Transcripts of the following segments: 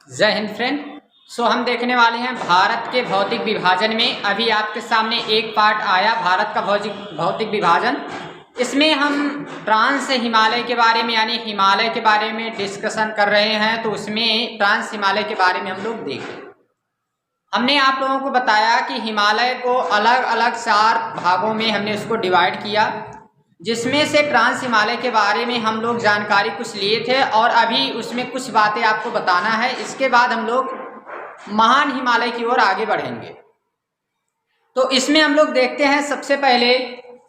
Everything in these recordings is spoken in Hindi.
जय हिंद फ्रेंड। हम देखने वाले हैं भारत के भौतिक विभाजन में। अभी आपके सामने एक पार्ट आया भारत का भौतिक विभाजन। इसमें हम ट्रांस हिमालय के बारे में यानी हिमालय के बारे में डिस्कशन कर रहे हैं। तो उसमें ट्रांस हिमालय के बारे में हम लोग देखें। हमने आप लोगों को बताया कि हिमालय को अलग अलग 4 भागों में हमने उसको डिवाइड किया, जिसमें से ट्रांस हिमालय के बारे में हम लोग जानकारी कुछ लिए थे और अभी उसमें कुछ बातें आपको बताना है। इसके बाद हम लोग महान हिमालय की ओर आगे बढ़ेंगे। तो इसमें हम लोग देखते हैं, सबसे पहले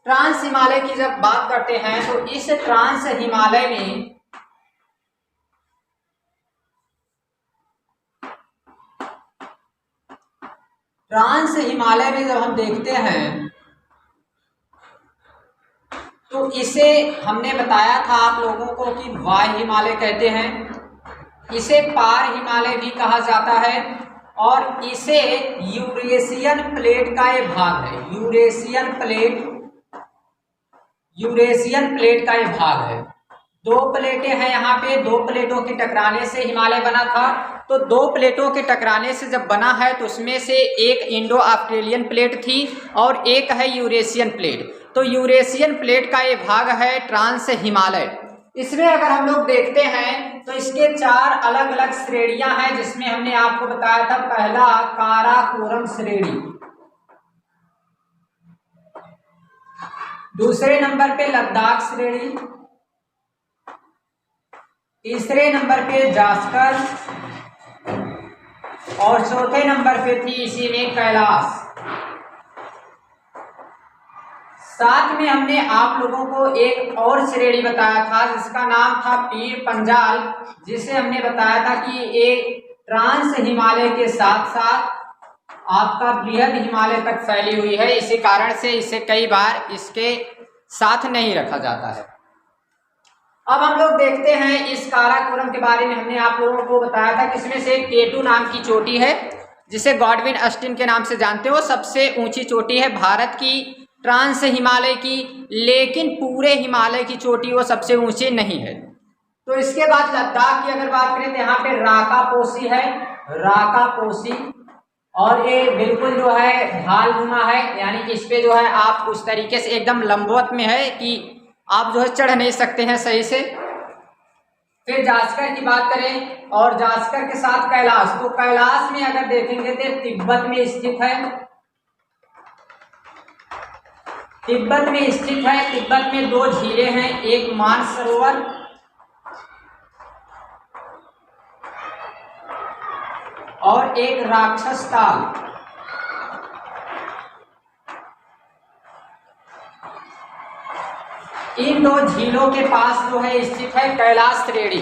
ट्रांस हिमालय की जब बात करते हैं तो इस ट्रांस हिमालय में जब हम देखते हैं तो इसे हमने बताया था आप लोगों को कि वायु हिमालय कहते हैं, इसे पार हिमालय भी कहा जाता है और इसे यूरेशियन प्लेट का ये भाग है। यूरेशियन प्लेट का ये भाग है। 2 प्लेटें हैं यहाँ पे, 2 प्लेटों के टकराने से हिमालय बना था। तो 2 प्लेटों के टकराने से जब बना है तो उसमें से एक इंडो ऑस्ट्रेलियन प्लेट थी और एक है यूरेशियन प्लेट। तो यूरेशियन प्लेट का ये भाग है ट्रांस हिमालय। इसमें अगर हम लोग देखते हैं तो इसके 4 अलग अलग श्रेणियां हैं, जिसमें हमने आपको बताया था पहला काराकोरम श्रेणी, दूसरे नंबर पे लद्दाख श्रेणी, तीसरे नंबर पे जास्कर और चौथे नंबर पे थी इसी में कैलाश। साथ में हमने आप लोगों को एक और श्रेणी बताया था जिसका नाम था पीर पंजाल, जिसे हमने बताया था कि एक ट्रांस हिमालय के साथ साथ आपका बृहद हिमालय तक फैली हुई है। इसी कारण से इसे कई बार इसके साथ नहीं रखा जाता है। अब हम लोग देखते हैं इस काराकोरम के बारे में। हमने आप लोगों को बताया था कि इसमें से केटू नाम की चोटी है, जिसे गॉडविन ऑस्टिन के नाम से जानते हो। सबसे ऊंची चोटी है भारत की ट्रांस हिमालय की, लेकिन पूरे हिमालय की चोटी वो सबसे ऊंची नहीं है। तो इसके बाद लद्दाख की अगर बात करें तो यहाँ पे राकापोसी है, राकापोसी, और ये बिल्कुल जो है ढालनुमा है, यानी कि इस पे जो है आप उस तरीके से एकदम लंबवत में है कि आप जो है चढ़ नहीं सकते हैं सही से। फिर जास्कर की बात करें और जास्कर के साथ कैलाश, तो कैलाश में अगर देखेंगे तो तिब्बत में स्थित है। तिब्बत में 2 झीलें हैं, एक मानसरोवर और एक राक्षस ताल। इन 2 झीलों के पास जो है स्थित है कैलाश श्रेणी।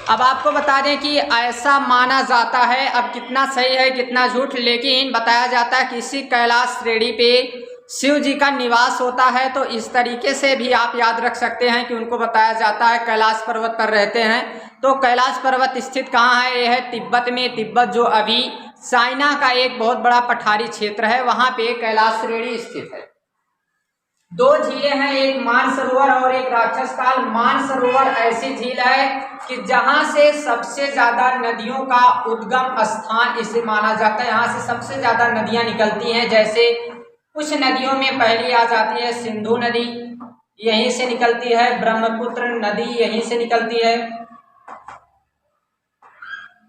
अब आपको बता दें कि ऐसा माना जाता है, अब कितना सही है कितना झूठ, लेकिन बताया जाता है कि इसी कैलाश श्रेणी पे शिव जी का निवास होता है। तो इस तरीके से भी आप याद रख सकते हैं कि उनको बताया जाता है कैलाश पर्वत पर रहते हैं। तो कैलाश पर्वत स्थित कहाँ है? यह है तिब्बत में। तिब्बत जो अभी चाइना का एक बहुत बड़ा पठारी क्षेत्र है, वहां पे कैलाश श्रेणी स्थित है। 2 झीलें हैं, एक मानसरोवर और एक राक्षस ताल। मानसरोवर ऐसी झील है कि जहां से सबसे ज्यादा नदियों का उद्गम स्थान इसे माना जाता है। यहाँ से सबसे ज्यादा नदियां निकलती हैं। जैसे कुछ नदियों में पहली आ जाती है सिंधु नदी, यहीं से निकलती है। ब्रह्मपुत्र नदी यहीं से निकलती है।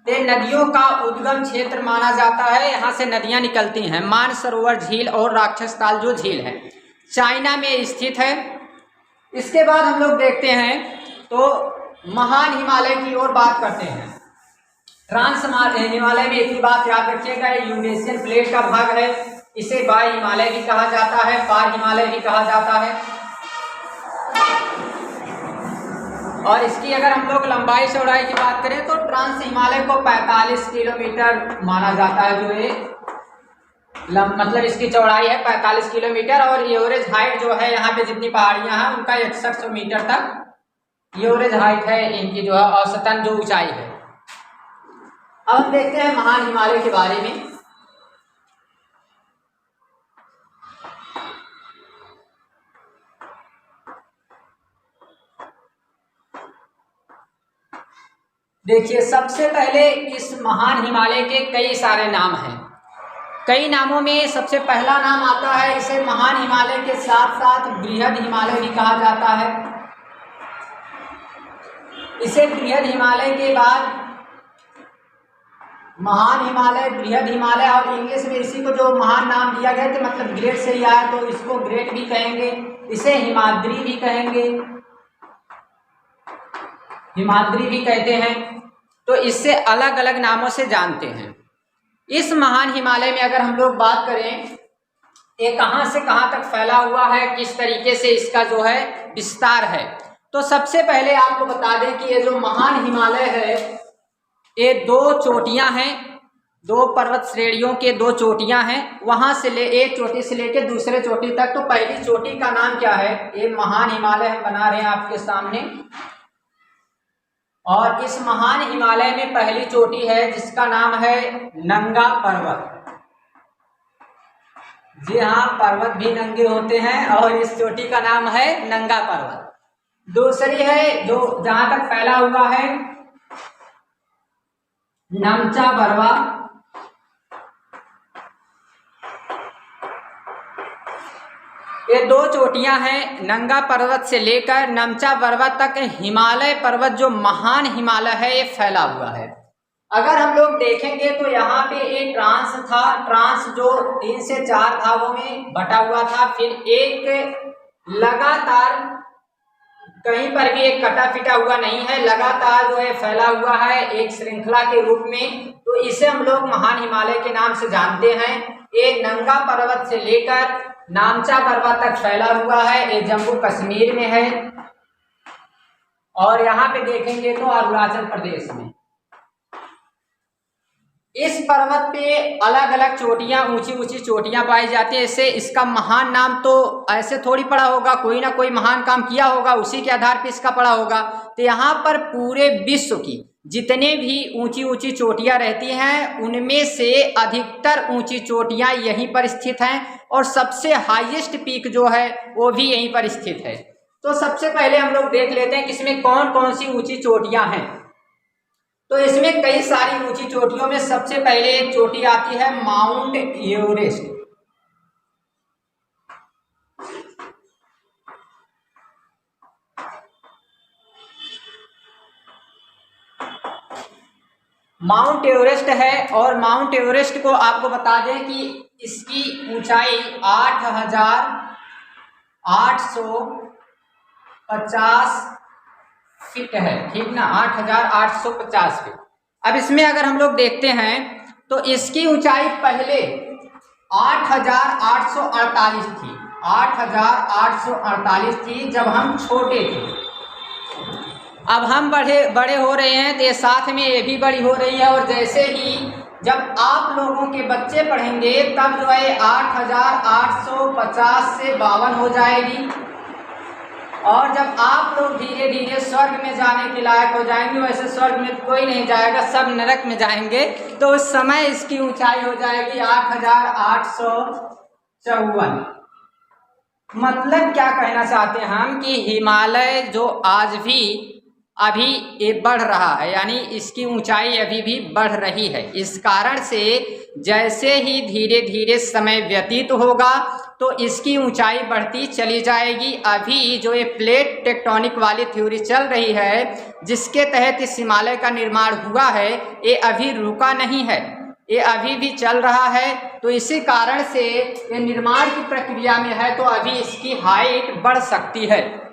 ये नदियों का उद्गम क्षेत्र माना जाता है, यहाँ से नदियां निकलती हैं। मानसरोवर झील और राक्षस ताल जो झील है चाइना में स्थित है। इसके बाद हम लोग देखते हैं तो महान हिमालय की ओर बात करते हैं। ट्रांस हिमालय में एक बात याद रखिएगा, यूरेशियन प्लेट का भाग है, इसे वायु हिमालय भी कहा जाता है, पार हिमालय भी कहा जाता है। और इसकी अगर हम लोग लंबाई चौड़ाई की बात करें तो ट्रांस हिमालय को 45 किलोमीटर माना जाता है। जो ये मतलब इसकी चौड़ाई है 45 किलोमीटर और एवरेज हाइट जो है यहाँ पे जितनी पहाड़ियां हैं उनका 6100 मीटर तक एवरेज हाइट है इनकी, जो है औसतन जो ऊंचाई है। अब हम देखते हैं महान हिमालय के बारे में। देखिए, सबसे पहले इस महान हिमालय के कई सारे नाम हैं। कई नामों में सबसे पहला नाम आता है, इसे महान हिमालय के साथ साथ बृहद हिमालय भी कहा जाता है। इसे बृहद हिमालय के बाद महान हिमालय, बृहद हिमालय, और इंग्लिश में इसी को जो महान नाम दिया गया था, मतलब ग्रेट से ही आया, तो इसको ग्रेट भी कहेंगे, इसे हिमाद्री भी कहेंगे, हिमाद्री भी कहते हैं। तो इससे अलग अलग नामों से जानते हैं। इस महान हिमालय में अगर हम लोग बात करें, ये कहाँ से कहाँ तक फैला हुआ है, किस तरीके से इसका जो है विस्तार है, तो सबसे पहले आपको बता दें कि ये जो महान हिमालय है, ये दो चोटियां हैं, दो पर्वत श्रेणियों के दो चोटियां हैं। वहां से एक चोटी से लेकर दूसरे चोटी तक। तो पहली चोटी का नाम क्या है, ये महान हिमालय हम बना रहे हैं आपके सामने। और इस महान हिमालय में पहली चोटी है जिसका नाम है नंगा पर्वत। जी हाँ, पर्वत भी नंगे होते हैं, और इस चोटी का नाम है नंगा पर्वत। दूसरी है जो जहां तक फैला हुआ है, नमचा बरवा। ये दो चोटियां हैं, नंगा पर्वत से लेकर नमचा बरवा तक हिमालय पर्वत जो महान हिमालय है ये फैला हुआ है। अगर हम लोग देखेंगे तो यहाँ पे एक ट्रांस था, ट्रांस जो 3 से 4 भागों में बटा हुआ था, फिर एक लगातार, कहीं पर भी एक कटा पिटा हुआ नहीं है, लगातार जो है फैला हुआ है एक श्रृंखला के रूप में। तो इसे हम लोग महान हिमालय के नाम से जानते हैं। ये नंगा पर्वत से लेकर नामचा बरवा तक फैला हुआ है, ये जम्मू कश्मीर में है, और यहाँ पे देखेंगे तो अरुणाचल प्रदेश में। इस पर्वत पे अलग अलग चोटियां, ऊंची ऊंची चोटियां पाई जाती है। इससे इसका महान नाम तो ऐसे थोड़ी पड़ा होगा, कोई ना कोई महान काम किया होगा, उसी के आधार पे इसका पड़ा होगा। तो यहाँ पर पूरे विश्व की जितने भी ऊंची ऊंची चोटियां रहती हैं, उनमें से अधिकतर ऊंची चोटियां यहीं पर स्थित हैं, और सबसे हाईएस्ट पीक जो है वो भी यहीं पर स्थित है। तो सबसे पहले हम लोग देख लेते हैं कि इसमें कौन कौन सी ऊंची चोटियां हैं। तो इसमें कई सारी ऊंची चोटियों में सबसे पहले एक चोटी आती है माउंट एवरेस्ट। माउंट एवरेस्ट है, और माउंट एवरेस्ट को आपको बता दें कि इसकी ऊंचाई 8,850 फीट है, ठीक ना, 8,850 फीट। अब इसमें अगर हम लोग देखते हैं तो इसकी ऊंचाई पहले 8,848 थी, 8,848 थी जब हम छोटे थे। अब हम बड़े हो रहे हैं तो ये साथ में ये भी बड़ी हो रही है, और जैसे ही जब आप लोगों के बच्चे पढ़ेंगे तब जो है 8,850 से 52 हो जाएगी, और जब आप लोग धीरे धीरे स्वर्ग में जाने के लायक हो जाएंगे, वैसे स्वर्ग में कोई नहीं जाएगा, सब नरक में जाएंगे, तो उस समय इसकी ऊंचाई हो जाएगी 8,854। मतलब क्या कहना चाहते हैं हम कि हिमालय जो आज भी अभी ये बढ़ रहा है, यानी इसकी ऊंचाई अभी भी बढ़ रही है। इस कारण से जैसे ही धीरे धीरे समय व्यतीत होगा तो इसकी ऊंचाई बढ़ती चली जाएगी। अभी जो ये प्लेट टेक्टोनिक वाली थ्योरी चल रही है, जिसके तहत इस हिमालय का निर्माण हुआ है, ये अभी रुका नहीं है, ये अभी भी चल रहा है। तो इसी कारण से ये निर्माण की प्रक्रिया में है, तो अभी इसकी हाइट बढ़ सकती है।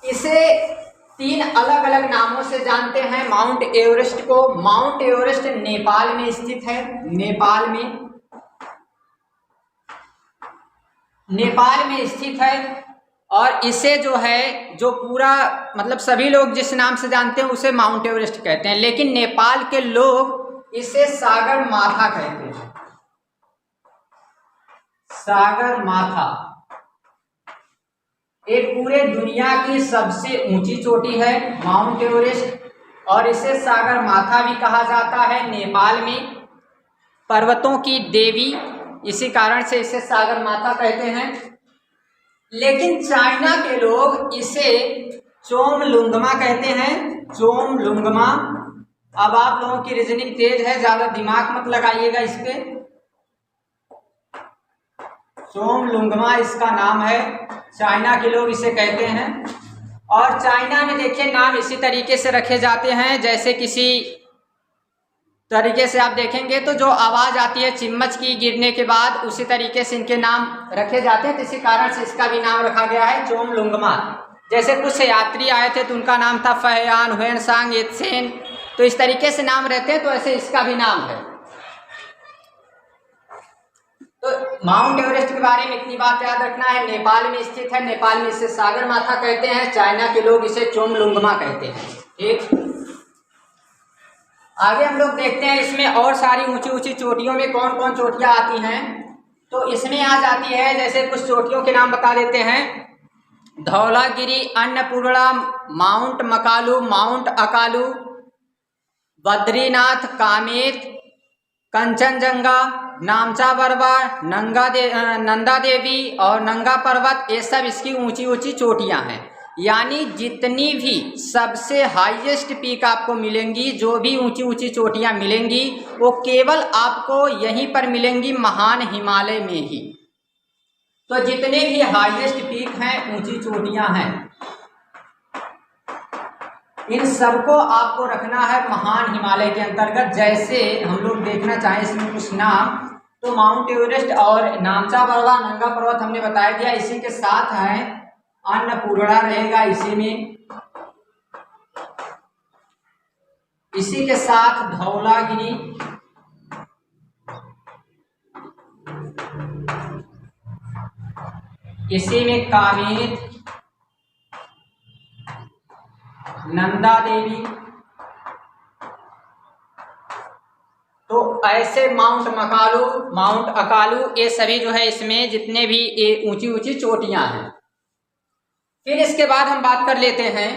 इसे 3 अलग अलग नामों से जानते हैं माउंट एवरेस्ट को। माउंट एवरेस्ट नेपाल में स्थित है, नेपाल में स्थित है, और इसे जो है जो पूरा मतलब सभी लोग जिस नाम से जानते हैं उसे माउंट एवरेस्ट कहते हैं, लेकिन नेपाल के लोग इसे सागर माथा कहते हैं, सागर माथा। ये पूरे दुनिया की सबसे ऊंची चोटी है माउंट एवरेस्ट, और इसे सागर माथा भी कहा जाता है। नेपाल में पर्वतों की देवी, इसी कारण से इसे सागर माथा कहते हैं। लेकिन चाइना के लोग इसे चोमलुंगमा कहते हैं, चोमलुंगमा। अब आप लोगों की रीजनिंग तेज है, ज्यादा दिमाग मत लगाइएगा इस पे। चोमलुंगमा इसका नाम है, चाइना के लोग इसे कहते हैं। और चाइना में देखिए नाम इसी तरीके से रखे जाते हैं, जैसे किसी तरीके से आप देखेंगे तो जो आवाज आती है चिम्मच की गिरने के बाद, उसी तरीके से इनके नाम रखे जाते हैं। तो इसी कारण से इसका भी नाम रखा गया है चोमलुंगमा। जैसे कुछ यात्री आए थे तो उनका नाम था फहयान, हुएनसांग, एत्सेन, तो इस तरीके से नाम रहते हैं, तो ऐसे इसका भी नाम है। तो माउंट एवरेस्ट के बारे में इतनी बात याद रखना है, नेपाल में स्थित है, नेपाल में इसे सागर माथा कहते हैं, चाइना के लोग इसे चोमलुंगमा कहते हैं। ठीक, आगे हम लोग देखते हैं इसमें और सारी ऊंची ऊंची चोटियों में कौन कौन चोटियां आती हैं। तो इसमें आ जाती है, जैसे कुछ चोटियों के नाम बता देते हैं, धौलागिरी, अन्नपूर्णा, माउंट मकालू, माउंट अकालू, बद्रीनाथ, कामेत, कंचनजंगा, नामचा बरवा, नंदा देवी और नंगा पर्वत, ये सब इसकी ऊंची ऊंची चोटियां हैं। यानी जितनी भी सबसे हाईएस्ट पीक आपको मिलेंगी, जो भी ऊंची ऊंची चोटियां मिलेंगी, वो केवल आपको यहीं पर मिलेंगी, महान हिमालय में ही। तो जितने भी हाईएस्ट पीक हैं, ऊंची चोटियां हैं, इन सबको आपको रखना है महान हिमालय के अंतर्गत। जैसे हम लोग देखना चाहें इसमें कुछ नाम, तो माउंट एवरेस्ट और नामचा बरवा, नंगा पर्वत हमने बता दिया। इसी के साथ है अन्नपूर्णा रहेगा इसी में, इसी के साथ धौलागिरी, इसी में कामेत, नंदा देवी। तो ऐसे माउंट मकालू, माउंट अकालू, ये सभी जो है इसमें जितने भी ये ऊंची ऊंची चोटियां हैं। फिर इसके बाद हम बात कर लेते हैं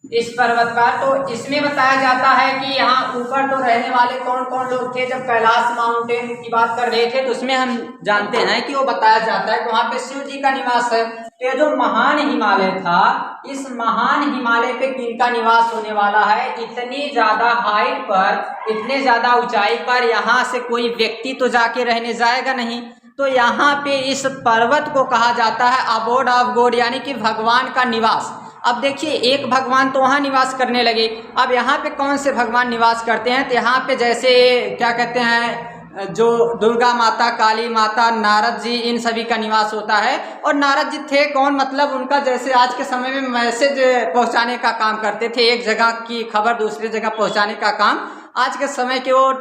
इस पर्वत का। तो इसमें बताया जाता है कि यहाँ ऊपर तो रहने वाले कौन कौन लोग थे। जब कैलाश माउंटेन की बात कर रहे थे तो उसमें हम जानते हैं कि वो बताया जाता है कि वहाँ पे शिव जी का निवास है। तो ये जो महान हिमालय था, इस महान हिमालय पे किनका निवास होने वाला है? इतनी ज्यादा हाइट पर, इतने ज्यादा ऊंचाई पर यहाँ से कोई व्यक्ति तो जाके रहने जाएगा नहीं। तो यहाँ पे इस पर्वत को कहा जाता है अबोर्ड ऑफ गॉड, यानी कि भगवान का निवास। अब देखिए, एक भगवान तो वहाँ निवास करने लगे, अब यहाँ पे कौन से भगवान निवास करते हैं? तो यहाँ पे जैसे क्या कहते हैं, जो दुर्गा माता, काली माता, नारद जी, इन सभी का निवास होता है। और नारद जी थे कौन? मतलब उनका जैसे आज के समय में मैसेज पहुँचाने का काम करते थे, एक जगह की खबर दूसरी जगह पहुँचाने का काम। आज के समय के वो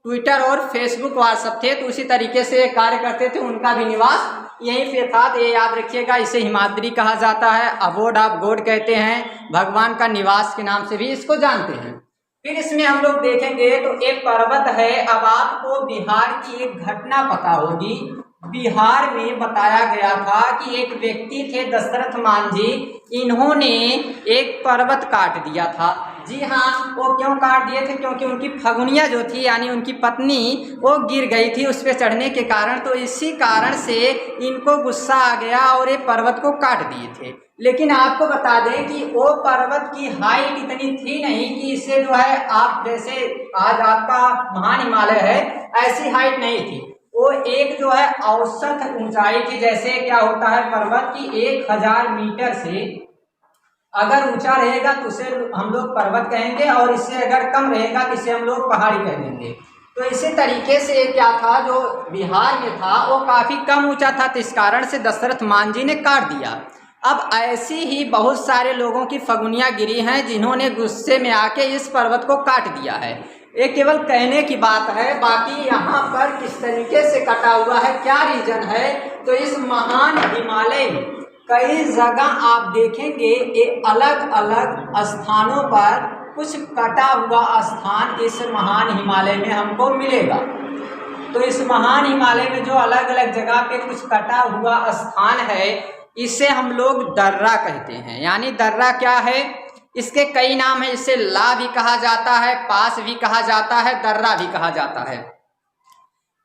ट्विटर और फेसबुक व्हाट्सएप थे, तो उसी तरीके से कार्य करते थे। उनका भी निवास यहीं पे था। तो ये याद रखिएगा, इसे हिमाद्री कहा जाता है, अबोर्ड ऑफ गॉड कहते हैं, भगवान का निवास के नाम से भी इसको जानते हैं। फिर इसमें हम लोग देखेंगे तो एक पर्वत है। अब आपको बिहार की एक घटना पता होगी। बिहार में बताया गया था कि एक व्यक्ति थे दशरथ मान जी, इन्होंने एक पर्वत काट दिया था। जी हाँ, वो क्यों काट दिए थे? क्योंकि उनकी फगुनिया जो थी, यानी उनकी पत्नी, वो गिर गई थी उस पर चढ़ने के कारण। तो इसी कारण से इनको गुस्सा आ गया और ये पर्वत को काट दिए थे। लेकिन आपको बता दें कि वो पर्वत की हाइट इतनी थी नहीं कि इससे जो है, आप जैसे आज आपका महान हिमालय है, ऐसी हाइट नहीं थी। वो एक जो है औसत ऊंचाई थी। जैसे क्या होता है, पर्वत की 1000 मीटर से अगर ऊंचा रहेगा तो उसे हम लोग पर्वत कहेंगे, और इससे अगर कम रहेगा तो इसे हम लोग पहाड़ी कह देंगे। तो इसी तरीके से क्या था, जो बिहार में था वो काफ़ी कम ऊंचा था, तो इस कारण से दशरथ मान जी ने काट दिया। अब ऐसी ही बहुत सारे लोगों की फगुनियाँ गिरी हैं जिन्होंने गुस्से में आके इस पर्वत को काट दिया है। ये केवल कहने की बात है, बाकी यहाँ पर किस तरीके से कटा हुआ है, क्या रीजन है। तो इस महान हिमालय में कई जगह आप देखेंगे ये अलग अलग स्थानों पर कुछ कटा हुआ स्थान इस महान हिमालय में हमको मिलेगा। तो इस महान हिमालय में जो अलग अलग जगह पे कुछ कटा हुआ स्थान है, इसे हम लोग दर्रा कहते हैं। यानी दर्रा क्या है, इसके कई नाम है। इसे ला भी कहा जाता है, पास भी कहा जाता है, दर्रा भी कहा जाता है।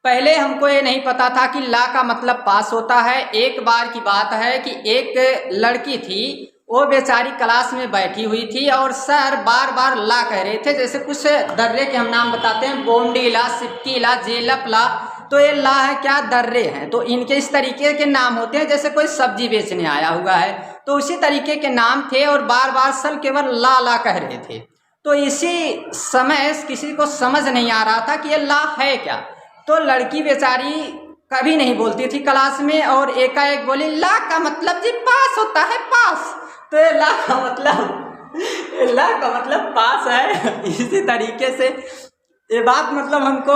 पहले हमको ये नहीं पता था कि ला का मतलब पास होता है। एक बार की बात है कि एक लड़की थी, वो बेचारी क्लास में बैठी हुई थी और सर बार बार ला कह रहे थे। जैसे कुछ दर्रे के हम नाम बताते हैं, बोमडीला, सिपकीला, जेलपला, तो ये ला है क्या, दर्रे हैं। तो इनके इस तरीके के नाम होते हैं जैसे कोई सब्जी बेचने आया हुआ है, तो उसी तरीके के नाम थे और बार बार सर केवल ला ला कह रहे थे। तो इसी समय किसी को समझ नहीं आ रहा था कि ये ला है क्या। तो लड़की बेचारी कभी नहीं बोलती थी क्लास में और एकाएक बोली, ला का मतलब जी पास होता है, पास। तो ये ला का मतलब पास है। इसी तरीके से ये बात मतलब हमको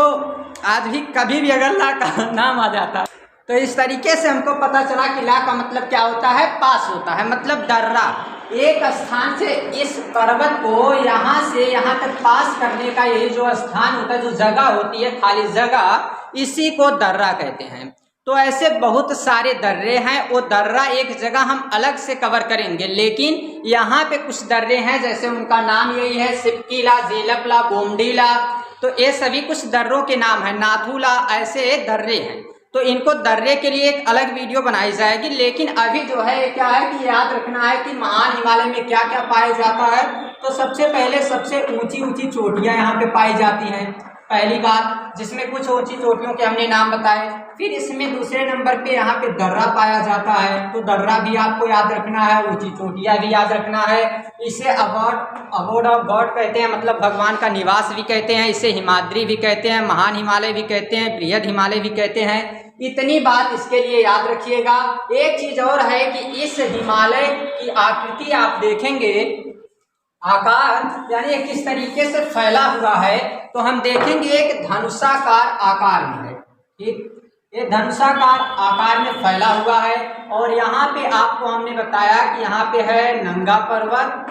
आज भी कभी भी अगर ला का नाम आ जाता तो इस तरीके से हमको पता चला कि ला का मतलब क्या होता है, पास होता है, मतलब दर्रा। एक स्थान से इस पर्वत को यहाँ से यहाँ तक पास करने का यही जो स्थान होता है, जो जगह होती है, खाली जगह, इसी को दर्रा कहते हैं। तो ऐसे बहुत सारे दर्रे हैं, वो दर्रा एक जगह हम अलग से कवर करेंगे, लेकिन यहाँ पे कुछ दर्रे हैं जैसे उनका नाम यही है, सिपकीला, जेलपला, बोमडीला। तो ये सभी कुछ दर्रों के नाम हैं, नाथूला, ऐसे दर्रे हैं। तो इनको दर्रे के लिए एक अलग वीडियो बनाई जाएगी, लेकिन अभी जो है क्या है कि याद रखना है कि महान हिमालय में क्या क्या पाया जाता है। तो सबसे पहले सबसे ऊंची ऊंची चोटियां यहाँ पे पाई जाती हैं, पहली बात, जिसमें कुछ ऊंची चोटियों के हमने नाम बताए। फिर इसमें दूसरे नंबर पे यहाँ पे दर्रा पाया जाता है, तो दर्रा भी आपको याद रखना है, ऊंची चोटियां भी याद रखना है। इसे अबोर्ड ऑफ गॉड कहते हैं, मतलब भगवान का निवास भी कहते हैं। इसे हिमाद्री भी कहते हैं, महान हिमालय भी कहते हैं, बृहद हिमालय भी कहते हैं। इतनी बात इसके लिए याद रखिएगा। एक चीज और है कि इस हिमालय की आकृति आप देखेंगे, आकार यानी किस तरीके से फैला हुआ है, तो हम देखेंगे एक धनुषाकार आकार में है, ठीक, ये धनुषाकार आकार में फैला हुआ है। और यहाँ पे आपको हमने बताया कि यहाँ पे है नंगा पर्वत,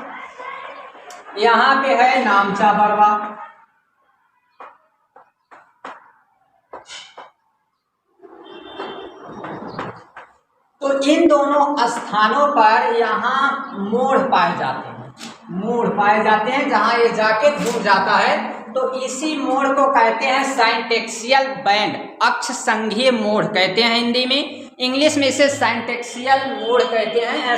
यहाँ पे है नामचा पर्वत। तो इन दोनों स्थानों पर यहाँ मोड़ पाए जाते हैं, जहाँ ये जाके घूम जाता है। तो इसी मोड़ को कहते हैं साइंटेक्सियल बैंड, अक्ष संघीय मोड़ कहते हैं हिंदी में। इंग्लिश में इसे साइंटेक्सियल मोड़ कहते हैं,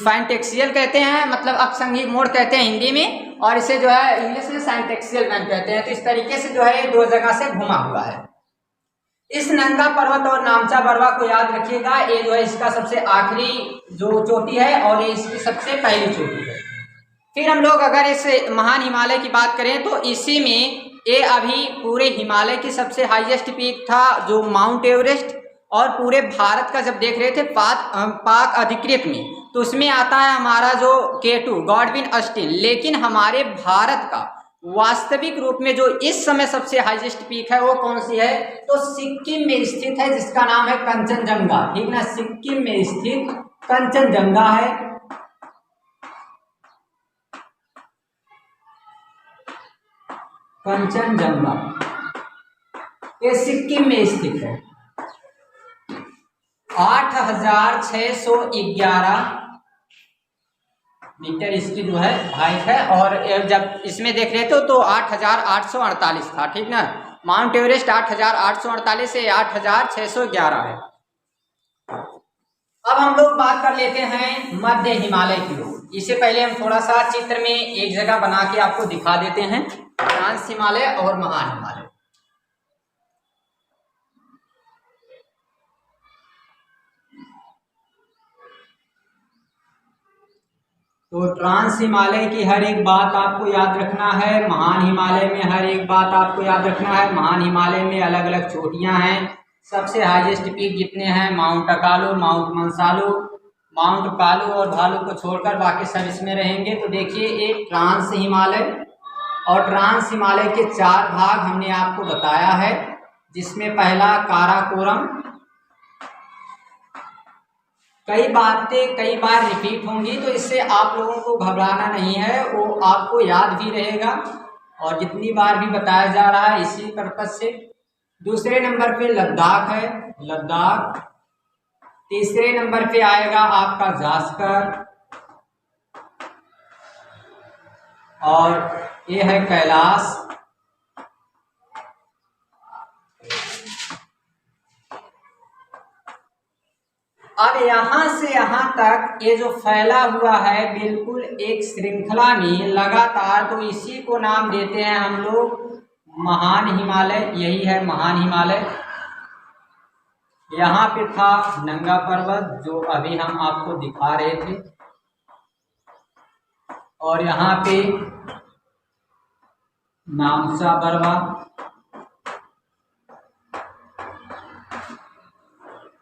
साइंटेक्सियल कहते हैं, मतलब अक्ष संघीय मोड़ कहते हैं हिंदी में, और इसे जो है इंग्लिश में साइंटेक्सियल बैंड कहते हैं। तो इस तरीके से जो है ये दो जगह से घुमा हुआ है। इस नंगा पर्वत और नामचा पर्वत को याद रखिएगा, ये जो है इसका सबसे आखिरी जो चोटी है और ये इसकी सबसे पहली चोटी है। फिर हम लोग अगर इस महान हिमालय की बात करें तो इसी में ये अभी पूरे हिमालय की सबसे हाईएस्ट पीक था जो माउंट एवरेस्ट, और पूरे भारत का जब देख रहे थे पाक अधिकृत में, तो उसमें आता है हमारा जो K2 गॉडविन ऑस्टिन। लेकिन हमारे भारत का वास्तविक रूप में जो इस समय सबसे हाईएस्ट पीक है वो कौन सी है, तो सिक्किम में स्थित है, जिसका नाम है कंचनजंगा, ठीक ना, सिक्किम में स्थित कंचनजंगा है। कंचनजंगा ये सिक्किम में स्थित है। 8611 मीटर इसकी जो है हाइट है, और जब इसमें देख रहे थे तो 8848 था, ठीक ना। माउंट एवरेस्ट 8848 से 8611 है। अब हम लोग बात कर लेते हैं मध्य हिमालय की ओर। इससे पहले हम थोड़ा सा चित्र में एक जगह बना के आपको दिखा देते हैं, ट्रांस हिमालय और महान हिमालय। तो ट्रांस हिमालय की हर एक बात आपको याद रखना है, महान हिमालय में हर एक बात आपको याद रखना है। महान हिमालय में अलग अलग चोटियां हैं, सबसे हाईएस्ट पीक जितने हैं माउंट अकालू, माउंट मंसालू, माउंट कालू और भालू को छोड़कर बाकी सब इसमें रहेंगे। तो देखिए एक ट्रांस हिमालय, और ट्रांस हिमालय के 4 भाग हमने आपको बताया है, जिसमें पहला काराकोरम। कई बातें कई बार रिपीट होंगी, तो इससे आप लोगों को घबराना नहीं है, वो आपको याद भी रहेगा, और जितनी बार भी बताया जा रहा है इसी पर्पज से। दूसरे नंबर पे लद्दाख है, लद्दाख। तीसरे नंबर पे आएगा आपका जास्कर, और ये है कैलाश। अब यहाँ से यहाँ तक ये जो फैला हुआ है बिल्कुल एक श्रृंखला में लगातार, तो इसी को नाम देते हैं हम लोग महान हिमालय। यही है महान हिमालय। यहाँ पे था नंगा पर्वत जो अभी हम आपको दिखा रहे थे, और यहाँ पे नामसा बरवा।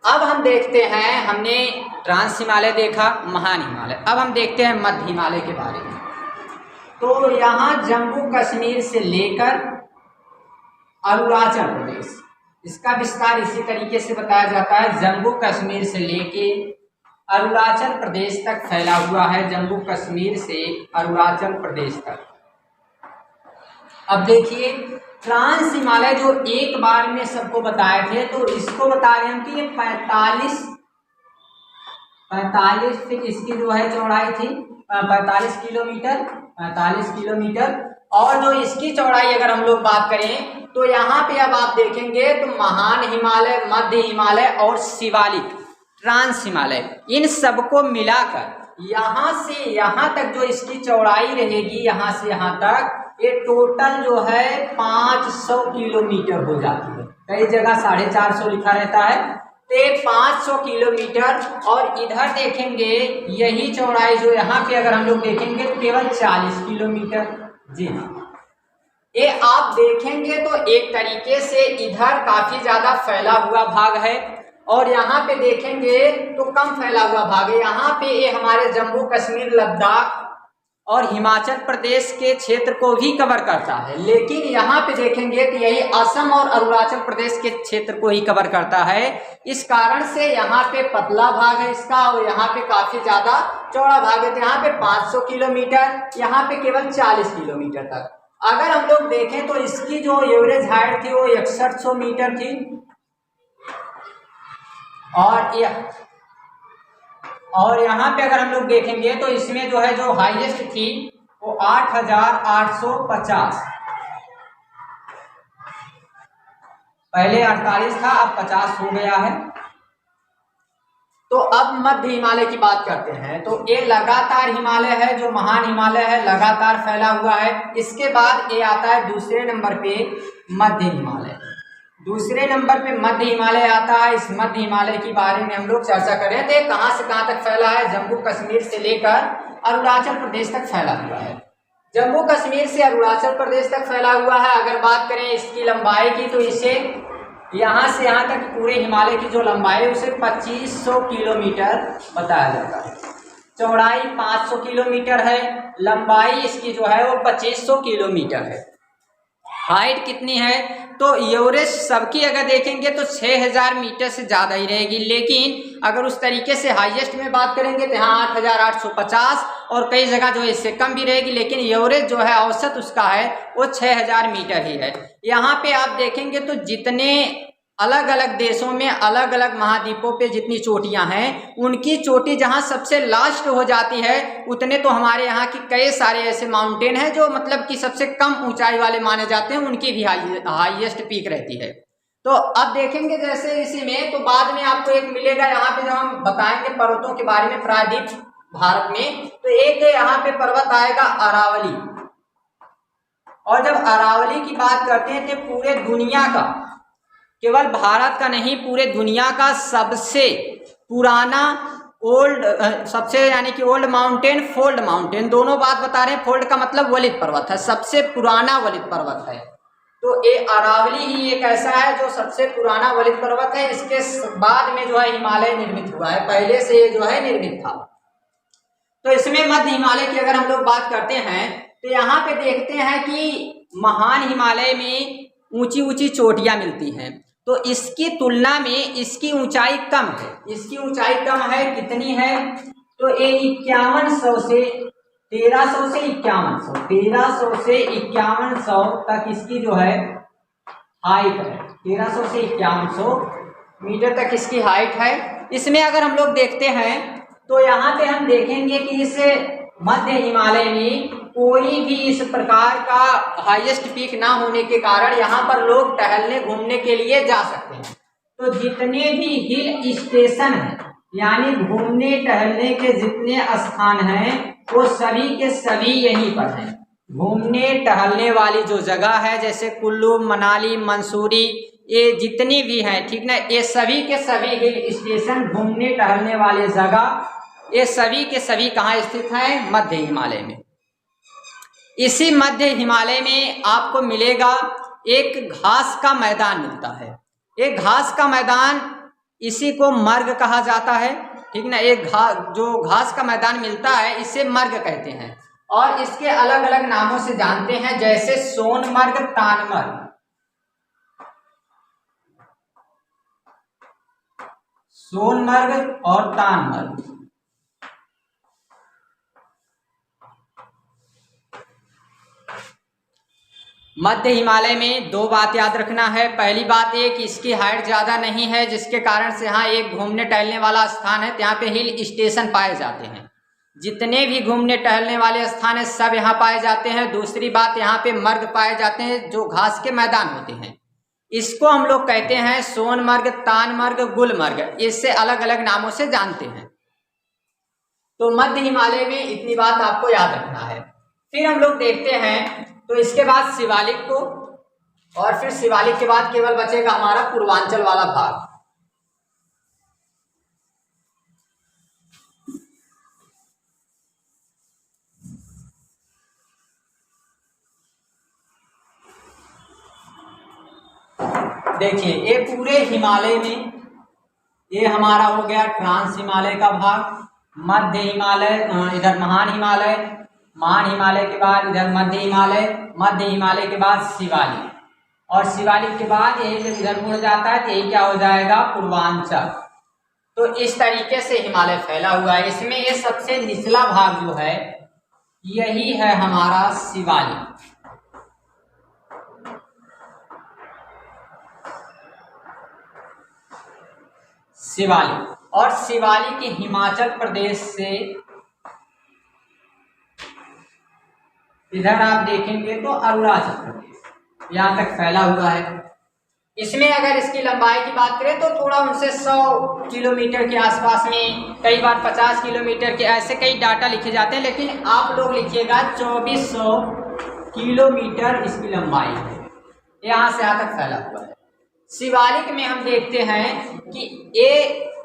अब हम देखते हैं, हमने ट्रांस हिमालय देखा, महान हिमालय। अब हम देखते हैं मध्य हिमालय के बारे में। तो यहाँ जम्मू कश्मीर से लेकर अरुणाचल प्रदेश, इसका विस्तार इसी तरीके से बताया जाता है। जम्मू कश्मीर से लेके अरुणाचल प्रदेश तक फैला हुआ है, जम्मू कश्मीर से अरुणाचल प्रदेश तक। अब देखिए ट्रांस हिमालय जो एक बार में सबको बताए थे, तो इसको बता रहे हैं कि ये 45 फीट इसकी जो है चौड़ाई थी, 45 किलोमीटर। और जो इसकी चौड़ाई अगर हम लोग बात करें तो यहाँ पे अब आप देखेंगे तो महान हिमालय, मध्य हिमालय और शिवालिक ट्रांस हिमालय, इन सबको मिलाकर यहाँ से यहाँ तक जो इसकी चौड़ाई रहेगी, यहाँ से यहाँ तक ये टोटल जो है 500 किलोमीटर हो जाती है। कई जगह 450 लिखा रहता है, तो 500 किलोमीटर। और इधर देखेंगे यही चौड़ाई जो यहाँ पे अगर हम लोग देखेंगे तो केवल 40 किलोमीटर। जी हाँ, ये आप देखेंगे तो एक तरीके से इधर काफी ज्यादा फैला हुआ भाग है, और यहाँ पे देखेंगे तो कम फैला हुआ भाग है। यहाँ पे ये हमारे जम्मू कश्मीर, लद्दाख और हिमाचल प्रदेश के क्षेत्र को भी कवर करता है, लेकिन यहाँ पे देखेंगे तो यही असम और अरुणाचल प्रदेश के क्षेत्र को ही कवर करता है। इस कारण से यहाँ पे पतला भाग है इसका, और यहाँ पे काफी ज्यादा चौड़ा भाग है। तो यहाँ पे 500 किलोमीटर, यहाँ पे केवल 40 किलोमीटर तक। अगर हम लोग देखें तो इसकी जो एवरेज हाइट थी वो 6100 मीटर थी, और यहाँ पे अगर हम लोग देखेंगे तो इसमें जो है जो हाईएस्ट थी वो 8850। पहले 48 था, अब 50 हो गया है। तो अब मध्य हिमालय की बात करते हैं। तो ये लगातार हिमालय है, जो महान हिमालय है, लगातार फैला हुआ है। इसके बाद ये आता है दूसरे नंबर पे मध्य हिमालय। दूसरे नंबर पे मध्य हिमालय आता है। इस मध्य हिमालय के बारे में हम लोग चर्चा कर रहे थे, कहाँ से कहाँ तक फैला है। जम्मू कश्मीर से लेकर अरुणाचल प्रदेश तक फैला हुआ है। जम्मू कश्मीर से अरुणाचल प्रदेश तक फैला हुआ है। अगर बात करें इसकी लंबाई की, तो इसे यहाँ से यहाँ तक पूरे हिमालय की जो लंबाई है उसे 2500 किलोमीटर बताया जाता है। चौड़ाई 500 किलोमीटर है, लंबाई इसकी जो है वो 2500 किलोमीटर है। हाइट कितनी है, तो एवरेज सबकी अगर देखेंगे तो 6000 मीटर से ज़्यादा ही रहेगी, लेकिन अगर उस तरीके से हाईएस्ट में बात करेंगे तो यहाँ 8850, और कई जगह जो है इससे कम भी रहेगी, लेकिन एवरेज जो है औसत उसका है वो 6000 मीटर ही है। यहाँ पे आप देखेंगे तो जितने अलग अलग देशों में, अलग अलग महाद्वीपों पे जितनी चोटियां हैं, उनकी चोटी जहां सबसे लास्ट हो जाती है, उतने तो हमारे यहाँ की कई सारे ऐसे माउंटेन हैं जो मतलब कि सबसे कम ऊंचाई वाले माने जाते हैं, उनकी भी हाईएस्ट पीक रहती है। तो अब देखेंगे जैसे इसी में, तो बाद में आपको एक मिलेगा यहाँ पे, जब हम बताएंगे पर्वतों के बारे में प्रायद्वीप भारत में, तो एक यहाँ पे पर्वत आएगा अरावली। और जब अरावली की बात करते हैं तो पूरे दुनिया का, केवल भारत का नहीं, पूरे दुनिया का सबसे पुराना सबसे यानी कि ओल्ड माउंटेन, फोल्ड माउंटेन, दोनों बात बता रहे हैं। फोल्ड का मतलब वलित पर्वत है, सबसे पुराना वलित पर्वत है। तो ये अरावली ही एक ऐसा है जो सबसे पुराना वलित पर्वत है। इसके बाद में जो है हिमालय निर्मित हुआ है, पहले से ये जो है निर्मित था। तो इसमें मध्य हिमालय की अगर हम लोग बात करते हैं तो यहाँ पे देखते हैं कि महान हिमालय में ऊंची ऊंची चोटियां मिलती हैं, तो इसकी तुलना में इसकी ऊंचाई कम है। इसकी ऊंचाई कम है, कितनी है, तो ये 5100 से 1300 से 5100, 1300 से 5100 तक इसकी जो है हाइट है। 1300 से 5100 मीटर तक इसकी हाइट है। इसमें अगर हम लोग देखते हैं तो यहाँ पे हम देखेंगे कि इस मध्य हिमालय में कोई भी इस प्रकार का हाईएस्ट पीक ना होने के कारण यहाँ पर लोग टहलने घूमने के लिए जा सकते हैं। तो जितने भी हिल स्टेशन हैं, यानी घूमने टहलने के जितने स्थान हैं वो सभी के सभी यहीं पर हैं। घूमने टहलने वाली जो जगह है जैसे कुल्लू, मनाली, मंसूरी, ये जितनी भी हैं, ठीक ना, ये सभी के सभी हिल स्टेशन, घूमने टहलने वाले जगह, ये सभी के सभी कहाँ स्थित हैं? मध्य हिमालय में। इसी मध्य हिमालय में आपको मिलेगा एक घास का मैदान मिलता है। एक घास का मैदान, इसी को मर्ग कहा जाता है, ठीक ना। एक जो घास का मैदान मिलता है इसे मर्ग कहते हैं और इसके अलग अलग नामों से जानते हैं, जैसे सोनमर्ग, तानमर्ग। सोनमर्ग और तानमर्ग। मध्य हिमालय में दो बात याद रखना है। पहली बात ये कि इसकी हाइट ज़्यादा नहीं है, जिसके कारण से यहाँ एक घूमने टहलने वाला स्थान है, यहाँ पे हिल स्टेशन पाए जाते हैं। जितने भी घूमने टहलने वाले स्थान है सब यहाँ पाए जाते हैं। दूसरी बात, यहाँ पे मर्ग पाए जाते हैं जो घास के मैदान होते हैं। इसको हम लोग कहते हैं सोनमर्ग, तानमर्ग, गुलमर्ग, इससे अलग अलग नामों से जानते हैं। तो मध्य हिमालय में इतनी बात आपको याद रखना है। फिर हम लोग देखते हैं तो इसके बाद शिवालिक को, और फिर शिवालिक के बाद केवल बचेगा हमारा पूर्वांचल वाला भाग। देखिए ये पूरे हिमालय में, ये हमारा हो गया ट्रांस हिमालय का भाग, मध्य हिमालय, इधर महान हिमालय, महान हिमालय के बाद इधर मध्य हिमालय, मध्य हिमालय के बाद शिवालिक, और शिवालिक के बाद यही जब इधर मुड़ जाता है तो यही क्या हो जाएगा? पूर्वांचल। तो इस तरीके से हिमालय फैला हुआ है। इसमें ये सबसे निचला भाग जो है यही है हमारा शिवालिक। शिवालिक, और शिवालिक हिमाचल प्रदेश से इधर आप देखेंगे तो अरुणाचल प्रदेश यहाँ तक फैला हुआ है। इसमें अगर इसकी लंबाई की बात करें तो थोड़ा उनसे 100 किलोमीटर के आसपास में, कई बार 50 किलोमीटर के, ऐसे कई डाटा लिखे जाते हैं, लेकिन आप लोग लिखिएगा 2400 किलोमीटर इसकी लंबाई है, यहाँ से यहाँ तक फैला हुआ है। शिवालिक में हम देखते हैं कि ये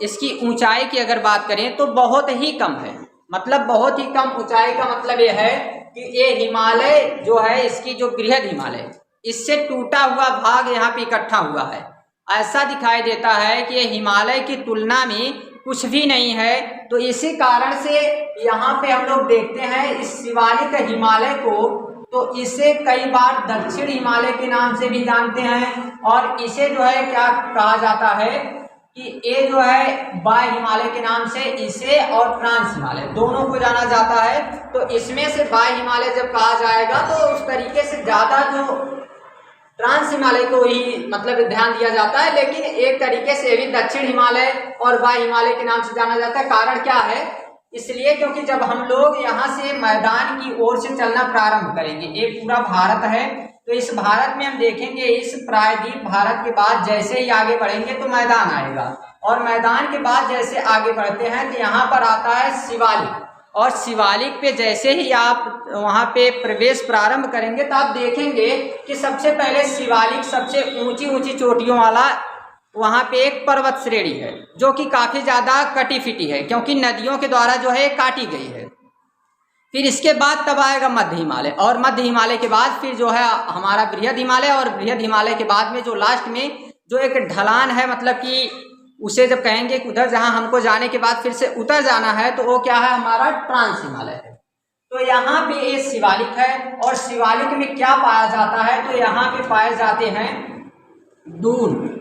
इसकी ऊंचाई की अगर बात करें तो बहुत ही कम है, मतलब बहुत ही कम ऊंचाई का मतलब ये है कि ये हिमालय जो है, इसकी जो बृहद हिमालय, इससे टूटा हुआ भाग यहाँ पे इकट्ठा हुआ है। ऐसा दिखाई देता है कि ये हिमालय की तुलना में कुछ भी नहीं है। तो इसी कारण से यहाँ पे हम लोग देखते हैं इस शिवालिक हिमालय को, तो इसे कई बार दक्षिण हिमालय के नाम से भी जानते हैं, और इसे जो है क्या कहा जाता है कि ये जो है बाह्य हिमालय के नाम से इसे और ट्रांस हिमालय दोनों को जाना जाता है। तो इसमें से बाह्य हिमालय जब कहा जाएगा तो उस तरीके से ज़्यादा जो ट्रांस हिमालय को ही मतलब ध्यान दिया जाता है, लेकिन एक तरीके से भी दक्षिण हिमालय और बाह्य हिमालय के नाम से जाना जाता है। कारण क्या है? इसलिए क्योंकि जब हम लोग यहाँ से मैदान की ओर से चलना प्रारंभ करेंगे, ये पूरा भारत है, तो इस भारत में हम देखेंगे इस प्रायद्वीप भारत के बाद जैसे ही आगे बढ़ेंगे तो मैदान आएगा, और मैदान के बाद जैसे आगे बढ़ते हैं तो यहाँ पर आता है शिवालिक, और शिवालिक पे जैसे ही आप वहाँ पे प्रवेश प्रारंभ करेंगे तो आप देखेंगे कि सबसे पहले शिवालिक सबसे ऊंची ऊंची चोटियों वाला वहाँ पे एक पर्वत श्रेणी है जो कि काफ़ी ज़्यादा कटी फिटी है, क्योंकि नदियों के द्वारा जो है काटी गई है। फिर इसके बाद तब आएगा मध्य हिमालय, और मध्य हिमालय के बाद फिर जो है हमारा बृहद हिमालय, और बृहद हिमालय के बाद में जो लास्ट में जो एक ढलान है, मतलब कि उसे जब कहेंगे कि उधर जहाँ हमको जाने के बाद फिर से उतर जाना है, तो वो क्या है? हमारा ट्रांस हिमालय है। तो यहाँ पे ये शिवालिक है, और शिवालिक में क्या पाया जाता है? तो यहाँ पे पाए जाते हैं दून,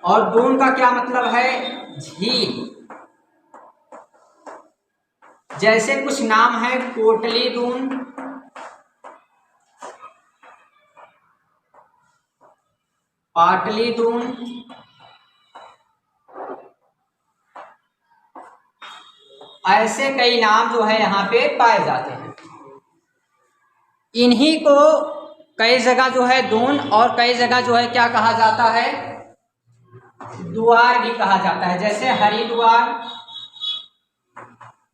और दून का क्या मतलब है? झील। जैसे कुछ नाम है कोटली दून, पाटली दून, ऐसे कई नाम जो है यहाँ पे पाए जाते हैं। इन्हीं को कई जगह जो है दून और कई जगह जो है क्या कहा जाता है? द्वार भी कहा जाता है। जैसे हरिद्वार,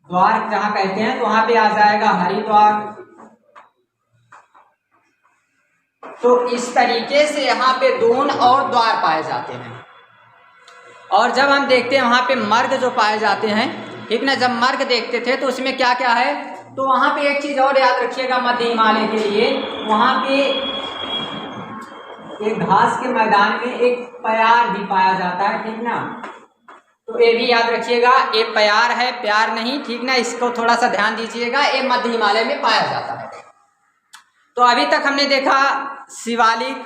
द्वार जहां कहते हैं तो वहां पे आ जाएगा हरिद्वार। तो इस तरीके से यहाँ पे दोन और द्वार पाए जाते हैं। और जब हम देखते हैं वहाँ पे मर्ग जो पाए जाते हैं, ठीक ना, जब मर्ग देखते थे तो उसमें क्या क्या है, तो वहाँ पे एक चीज़ और याद रखिएगा मध्य हिमालय के लिए, वहाँ पे एक घास के मैदान में एक प्यार भी पाया जाता है, ठीक ना। तो ये भी याद रखिएगा, ये प्यार है, प्यार नहीं, ठीक ना, इसको थोड़ा सा ध्यान दीजिएगा, ये मध्य हिमालय में पाया जाता है। तो अभी तक हमने देखा शिवालिक,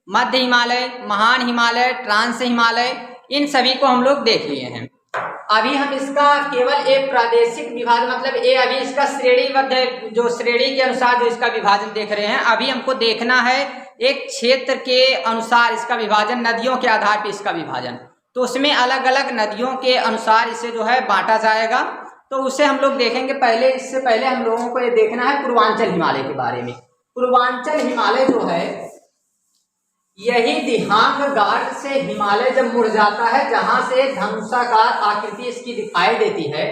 मध्य हिमालय, महान हिमालय, ट्रांस हिमालय, इन सभी को हम लोग देख लिए हैं। अभी हम इसका केवल एक प्रादेशिक विभाजन, मतलब ये अभी इसका श्रेणीबद्ध, जो श्रेणी के अनुसार जो इसका विभाजन देख रहे हैं, अभी हमको देखना है एक क्षेत्र के अनुसार इसका विभाजन, नदियों के आधार पर इसका विभाजन। तो उसमें अलग अलग नदियों के अनुसार इसे जो है बांटा जाएगा, तो उसे हम लोग देखेंगे। पहले, इससे पहले हम लोगों को ये देखना है पूर्वांचल हिमालय के बारे में। पूर्वांचल हिमालय जो है, यही दिहांग गार्ड से हिमालय जब मुड़ जाता है, जहां से धनुषाकार आकृति इसकी दिखाई देती है,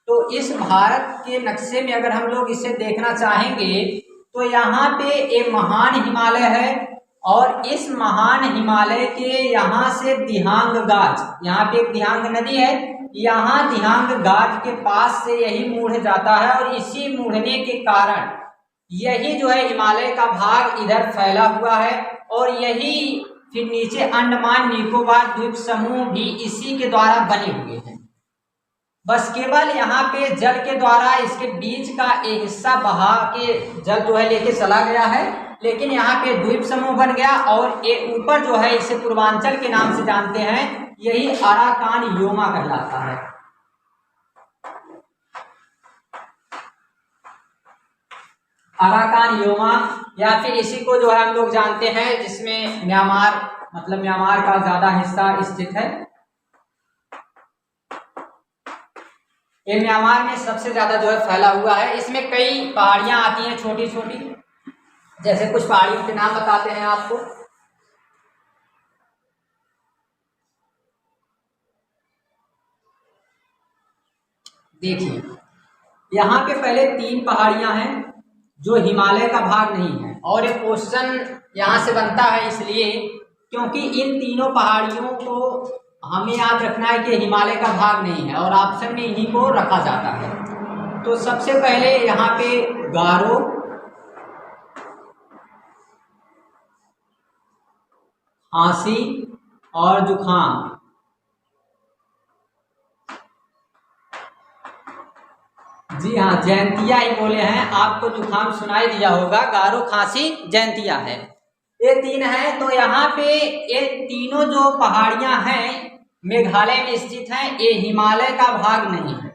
तो इस भारत के नक्शे में अगर हम लोग इसे देखना चाहेंगे तो यहाँ पे एक महान हिमालय है, और इस महान हिमालय के यहाँ से दिहांग गाज, यहाँ पे एक दिहांग नदी है, यहाँ दिहांग गाज के पास से यही मुड़ जाता है, और इसी मुड़ने के कारण यही जो है हिमालय का भाग इधर फैला हुआ है, और यही फिर नीचे अंडमान निकोबार द्वीप समूह भी इसी के द्वारा बने हुए हैं। बस केवल यहाँ पे जल के द्वारा इसके बीच का एक हिस्सा बहा के जल जो है लेके चला गया है, लेकिन यहाँ पे द्वीप समूह बन गया, और ये ऊपर जो है इसे पूर्वांचल के नाम से जानते हैं, यही अराकान योमा कहलाता है। अराकान योमा, या फिर इसी को जो है हम लोग जानते हैं, जिसमें म्यांमार, मतलब म्यांमार का ज्यादा हिस्सा स्थित है। ये म्यांमार में सबसे ज्यादा जो है फैला हुआ है। इसमें कई पहाड़ियां आती हैं छोटी छोटी, जैसे कुछ पहाड़ियों के नाम बताते हैं आपको। देखिए, यहाँ पे पहले 3 पहाड़ियां हैं जो हिमालय का भाग नहीं है, और ये क्वेश्चन यहाँ से बनता है इसलिए क्योंकि इन तीनों पहाड़ियों को हमें याद रखना है कि हिमालय का भाग नहीं है, और ऑप्शन में इन्हीं को रखा जाता है। तो सबसे पहले यहाँ पे गारो, खांसी और जुखाम, जी हाँ, जयंतिया ही बोले हैं, आपको जुखाम सुनाई दिया होगा, गारो, खांसी, जयंतिया है, ये 3 है। तो यहाँ पे ये तीनों जो पहाड़ियां हैं मेघालय में स्थित हैं, ये हिमालय का भाग नहीं है।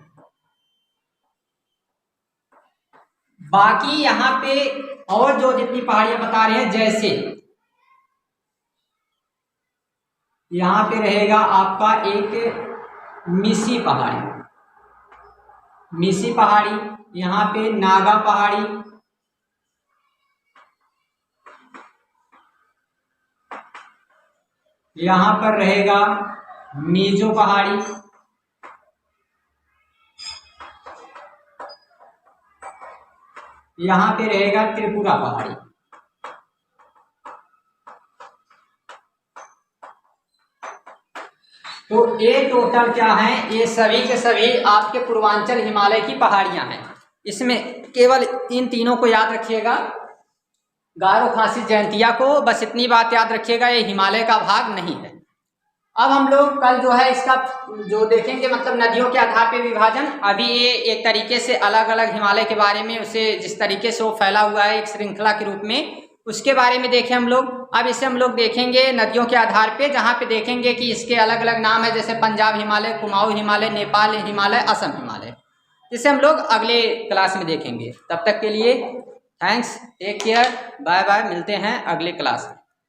बाकी यहाँ पे और जो जितनी पहाड़ियां बता रहे हैं, जैसे यहाँ पे रहेगा आपका एक मिसी पहाड़ी, मिसी पहाड़ी, यहाँ पे नागा पहाड़ी, यहाँ पर रहेगा मीजो पहाड़ी, यहाँ पे रहेगा त्रिपुरा पहाड़ी। तो ये टोटल क्या है, ये सभी के सभी आपके पूर्वांचल हिमालय की पहाड़ियां हैं। इसमें केवल इन तीनों को याद रखिएगा, गारो, खांसी, जयंतिया को, बस इतनी बात याद रखिएगा, ये हिमालय का भाग नहीं है। अब हम लोग कल जो है इसका जो देखेंगे, मतलब नदियों के आधार पे विभाजन। अभी ये एक तरीके से अलग अलग हिमालय के बारे में, उसे जिस तरीके से वो फैला हुआ है एक श्रृंखला के रूप में, उसके बारे में देखें हम लोग। अब इसे हम लोग देखेंगे नदियों के आधार पे, जहाँ पे देखेंगे कि इसके अलग अलग नाम है, जैसे पंजाब हिमालय, कुमाऊं हिमालय, नेपाल हिमालय, असम हिमालय। इसे हम लोग अगले क्लास में देखेंगे। तब तक के लिए thanks, take care, bye bye, मिलते हैं अगले क्लास में।